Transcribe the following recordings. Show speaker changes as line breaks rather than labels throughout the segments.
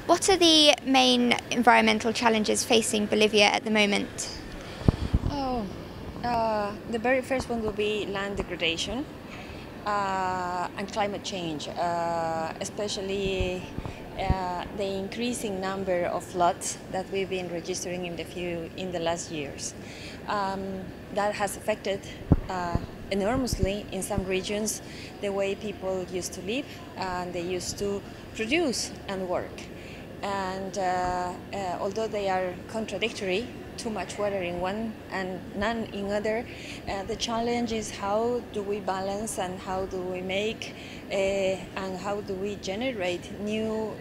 What are the main environmental challenges facing Bolivia at the moment?
Oh, the very first one will be land degradation and climate change, especially the increasing number of floods that we've been registering in the last years. That has affected enormously in some regions the way people used to live and they used to produce and work. And although they are contradictory, too much water in one and none in other, the challenge is how do we balance and how do we make and how do we generate new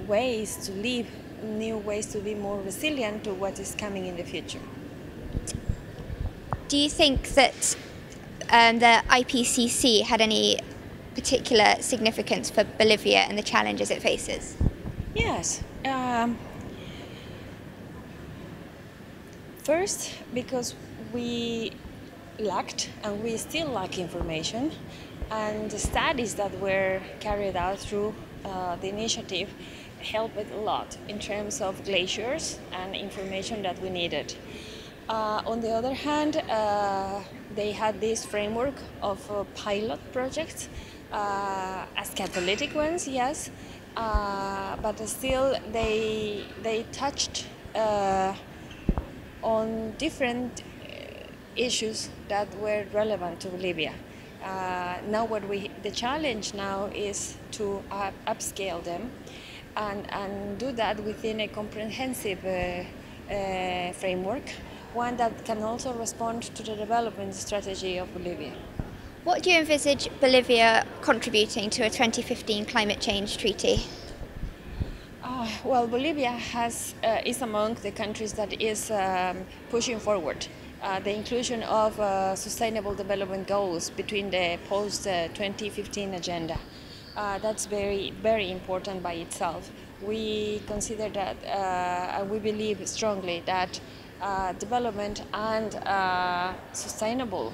ways to live, new ways to be more resilient to what is coming in the future.
Do you think that the Ipcc had any particular significance for Bolivia and the challenges it faces?
Yes. First, because we lacked and we still lack information, and the studies that were carried out through the initiative helped a lot in terms of glaciers and information that we needed. On the other hand, they had this framework of pilot projects as catalytic ones, yes, but still they touched on different issues that were relevant to Bolivia. Now the challenge now is to upscale them and do that within a comprehensive framework, one that can also respond to the development strategy of Bolivia.
What do you envisage Bolivia contributing to a 2015 climate change treaty?
Well, Bolivia is among the countries that is pushing forward the inclusion of sustainable development goals between the post-2015 agenda. That's very, very important by itself. We consider that, and we believe strongly that development and sustainable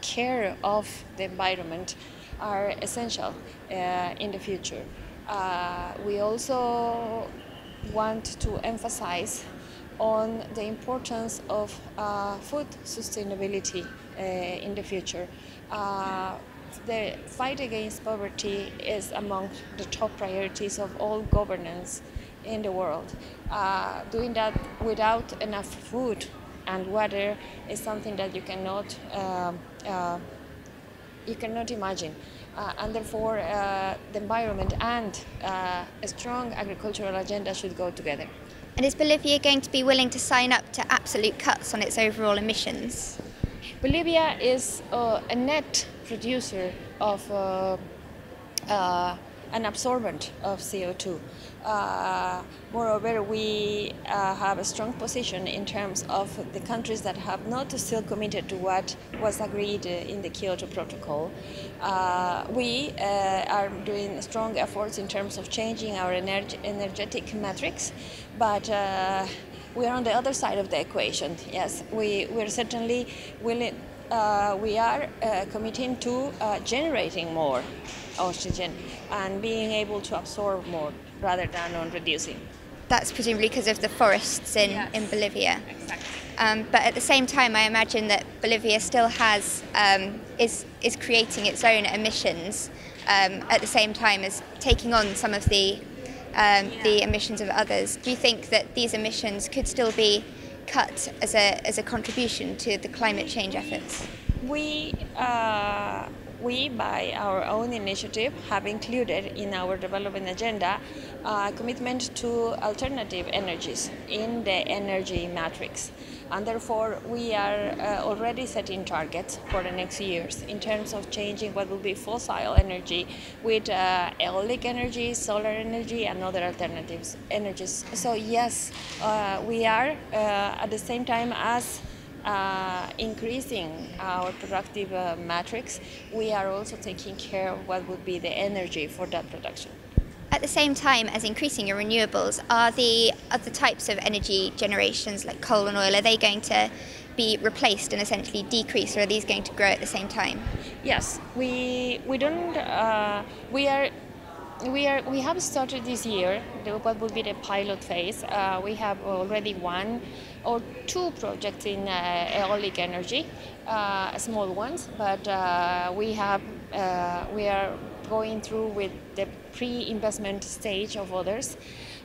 care of the environment are essential in the future. We also want to emphasize on the importance of food sustainability in the future. The fight against poverty is among the top priorities of all governance in the world. Doing that without enough food and water is something that you cannot imagine. And therefore, the environment and a strong agricultural agenda should go together.
And is Bolivia going to be willing to sign up to absolute cuts on its overall emissions?
Bolivia is a net producer of an absorbent of CO2. Moreover, we have a strong position in terms of the countries that have not still committed to what was agreed in the Kyoto Protocol. We are doing strong efforts in terms of changing our energetic matrix, but we are on the other side of the equation. Yes, we're certainly willing. We are committing to generating more oxygen and being able to absorb more rather than on reducing.
That's presumably because of the forests in Bolivia.
Exactly.
But at the same time, I imagine that Bolivia still has is creating its own emissions at the same time as taking on some of the emissions of others. Do you think that these emissions could still be cut as a contribution to the climate change efforts?
We, by our own initiative, have included in our development agenda a commitment to alternative energies in the energy matrix. And therefore, we are already setting targets for the next years in terms of changing what will be fossil energy with aeolic energy, solar energy, and other alternatives energies. So yes, we are at the same time as increasing our productive matrix, we are also taking care of what would be the energy for that production.
At the same time as increasing your renewables, are the other types of energy generations like coal and oil, are they going to be replaced and essentially decrease, or are these going to grow at the same time?
Yes, we are we have started this year what would be the pilot phase. We have already one or two projects in aeolic energy, small ones, but we are going through with the pre-investment stage of others.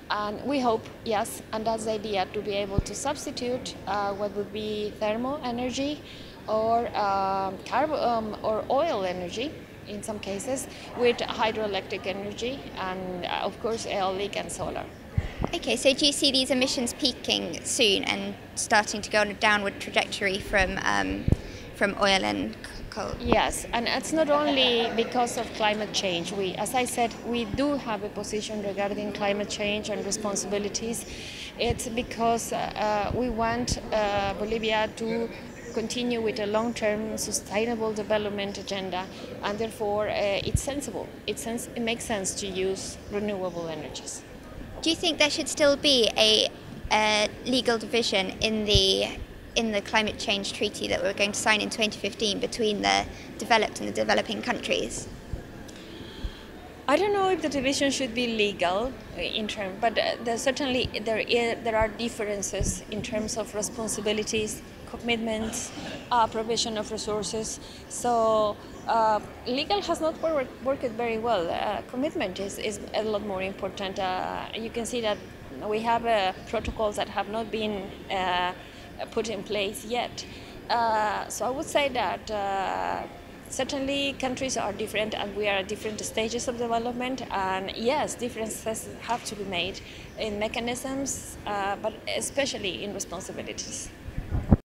And we hope, yes, and that's the idea, to be able to substitute what would be thermal energy or or oil energy in some cases with hydroelectric energy and of course aeolic and solar.
Okay, so do you see these emissions peaking soon and starting to go on a downward trajectory from oil and coal?
Yes, and it's not only because of climate change. As I said, we do have a position regarding climate change and responsibilities. It's because we want Bolivia to continue with a long-term sustainable development agenda, and therefore it's sensible. It makes sense to use renewable energies.
Do you think there should still be a legal division in the climate change treaty that we're going to sign in 2015 between the developed and the developing countries?
I don't know if the division should be legal but there are differences in terms of responsibilities, commitments, provision of resources. So legal has not worked very well. Commitment is a lot more important. You can see that we have protocols that have not been put in place yet. So I would say that certainly countries are different and we are at different stages of development, and yes, differences have to be made in mechanisms, but especially in responsibilities.